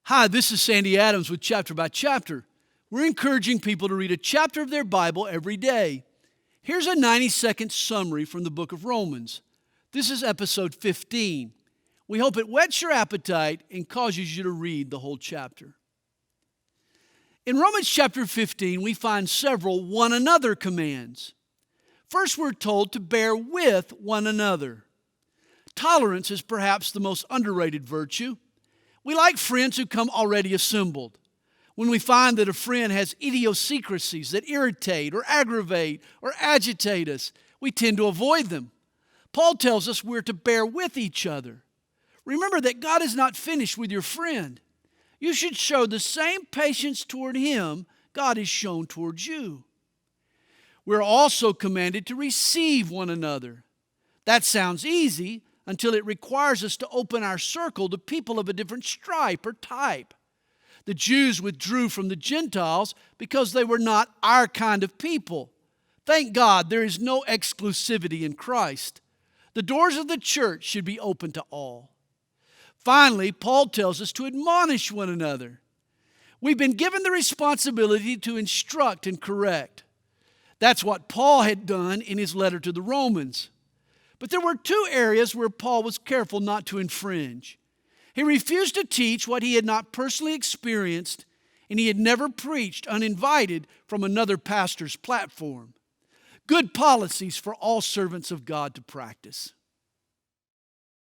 Hi, this is Sandy Adams with Chapter by Chapter. We're encouraging people to read a chapter of their Bible every day. Here's a 90-second summary from the book of Romans. This is episode 15. We hope it whets your appetite and causes you to read the whole chapter. In Romans chapter 15, we find several one another commands. First, we're told to bear with one another. Tolerance is perhaps the most underrated virtue. We like friends who come already assembled. When we find that a friend has idiosyncrasies that irritate or aggravate or agitate us, we tend to avoid them. Paul tells us we're to bear with each other. Remember that God is not finished with your friend. You should show the same patience toward him God has shown towards you. We're also commanded to receive one another. That sounds easy until it requires us to open our circle to people of a different stripe or type. The Jews withdrew from the Gentiles because they were not our kind of people. Thank God there is no exclusivity in Christ. The doors of the church should be open to all. Finally, Paul tells us to admonish one another. We've been given the responsibility to instruct and correct. That's what Paul had done in his letter to the Romans. But there were two areas where Paul was careful not to infringe. He refused to teach what he had not personally experienced, and he had never preached uninvited from another pastor's platform. Good policies for all servants of God to practice.